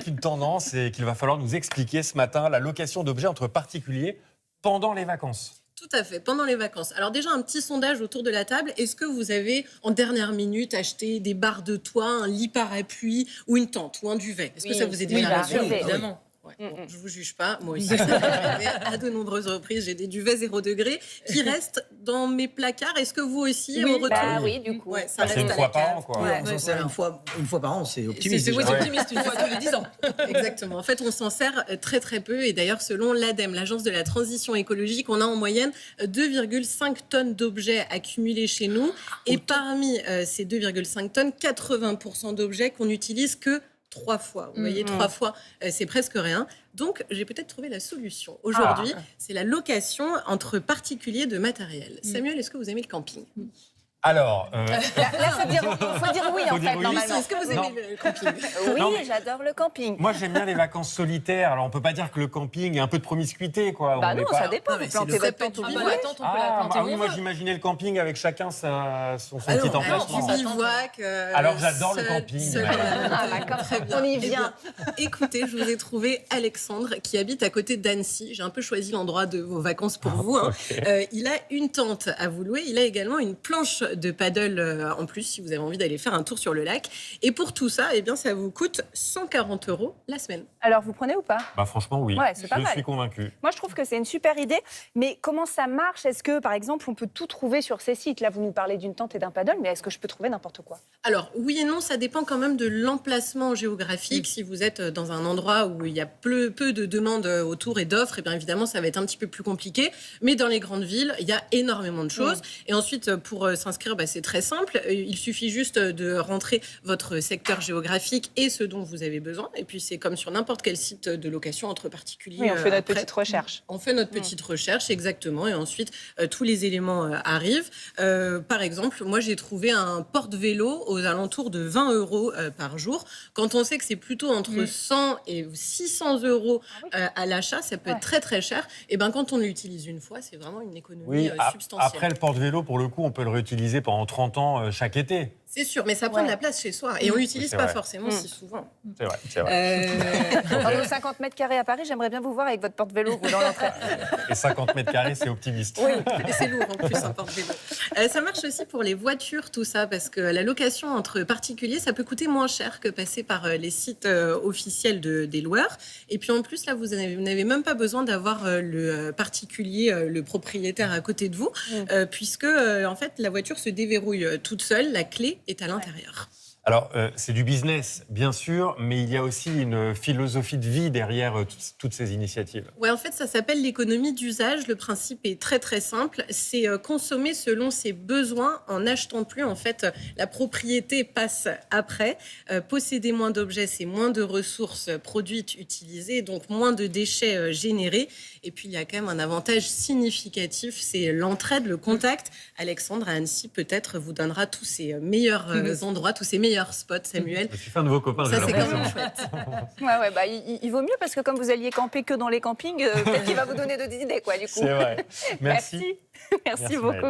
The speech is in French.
Une tendance et qu'il va falloir nous expliquer ce matin, la location d'objets entre particuliers pendant les vacances. Tout à fait, pendant les vacances. Alors déjà, un petit sondage autour de la table. Est-ce que vous avez, en dernière minute, acheté des barres de toit, un lit parapluie ou une tente ou un duvet? Est-ce que ça vous est déjà arrivé? Évidemment. Ouais. Bon, je ne vous juge pas, moi aussi. Ça m'est arrivé à de nombreuses reprises. J'ai des duvets 0 degré qui restent dans mes placards. Est-ce que vous aussi, oui, on retrouve oui, du coup. Ouais, ça reste C'est une à fois la par cave. an, quoi. Ouais, Une fois par an, c'est optimiste. C'est déjà. optimiste, une fois tous les 10 ans. Exactement. En fait, on s'en sert très très peu. Et d'ailleurs, selon l'ADEME, l'Agence de la transition écologique, on a en moyenne 2,5 tonnes d'objets accumulés chez nous. Et parmi ces 2,5 tonnes, 80% d'objets qu'on n'utilise que 3 fois. Vous voyez, 3 fois, c'est presque rien. Donc, j'ai peut-être trouvé la solution. Aujourd'hui, c'est la location entre particuliers de matériel. Samuel, est-ce que vous aimez le camping? Alors, Là, faut dire oui, en fait, oui. normalement. Est-ce que vous aimez le camping? Oui, Non, mais- j'adore le camping. moi j'aime bien les vacances solitaires. Alors on peut pas dire que le camping est un peu de promiscuité, quoi. Bah On non, est pas- ça dépend. Non, mais Vous c'est plantez le votre fait tente où vous la voulez. tente, on peut la Ah, planter où oui, on moi veut. j'imaginais le camping avec chacun son petit non, emplacement. On bivouac. Alors, j'adore le seul- camping. seul Ouais. dans la montagne. Ah, d'accord. Très bien. On y Eh bien, vient. écoutez, je vous ai trouvé Alexandre qui habite à côté d'Annecy. J'ai un peu choisi l'endroit de vos vacances pour vous. Hein. Il a une tente à vous louer. Il a également une planche de paddle en plus si vous avez envie d'aller faire un tour sur le lac. Et pour tout ça, eh bien, ça vous coûte 140 € la semaine. Alors, vous prenez ou pas? Bah franchement oui, Ouais, c'est pas je mal. suis convaincu. Moi, je trouve que c'est une super idée. Mais comment ça marche? Est-ce que, par exemple, on peut tout trouver sur ces sites? Là, vous nous parlez d'une tente et d'un paddle, mais est-ce que je peux trouver n'importe quoi? Alors, oui et non, ça dépend quand même de l'emplacement géographique. Si vous êtes dans un endroit où il y a peu de demandes autour et d'offres, eh bien évidemment, ça va être un petit peu plus compliqué. Mais dans les grandes villes, il y a énormément de choses. Et ensuite, pour s'inscrire, c'est très simple. Il suffit juste de rentrer votre secteur géographique et ce dont vous avez besoin. Et puis, c'est comme sur n'importe quel site de location entre particuliers. Oui, on fait notre Après, petite recherche. on fait notre petite recherche, exactement, et ensuite tous les éléments arrivent. Par exemple, moi j'ai trouvé un porte-vélo aux alentours de 20 € par jour. Quand on sait que c'est plutôt entre 100 et 600 € à l'achat, ça peut être très très cher. Et ben quand on l'utilise une fois, c'est vraiment une économie Oui, substantielle. après le porte-vélo, pour le coup, on peut le réutiliser pendant 30 ans chaque été. C'est sûr, mais ça prend de la place chez soi et on l'utilise c'est pas vrai. forcément si souvent. C'est vrai, c'est vrai. Dans nos 50 mètres carrés à Paris, j'aimerais bien vous voir avec votre porte-vélo vous, dans l'entrée. Et 50 mètres carrés, c'est optimiste. Oui, et c'est lourd en plus, un porte-vélo. Ça marche aussi pour les voitures, tout ça, parce que la location entre particuliers, ça peut coûter moins cher que passer par les sites officiels des loueurs. Et puis en plus, là, vous n'avez même pas besoin d'avoir le particulier, le propriétaire à côté de vous, puisque en fait, la voiture se déverrouille toute seule, la clé est à l'intérieur. Alors, c'est du business, bien sûr, mais il y a aussi une philosophie de vie derrière toutes ces initiatives. Ouais, en fait, ça s'appelle l'économie d'usage. Le principe est très très simple. C'est consommer selon ses besoins en n'achetant plus. En fait, la propriété passe après. Posséder moins d'objets, c'est moins de ressources produites, utilisées, donc moins de déchets générés. Et puis, il y a quand même un avantage significatif, c'est l'entraide, le contact. Alexandre, à Annecy, peut-être, vous donnera tous ces meilleurs endroits, tous ces meilleurs spots, Samuel. Je suis fan de vos copains, j'ai Ça, c'est quand l'impression. même chouette. Il vaut mieux parce que comme vous alliez camper que dans les campings, peut-être qu'il va vous donner d'autres idées, quoi, du coup. C'est vrai. Merci. Merci beaucoup. Maëlle.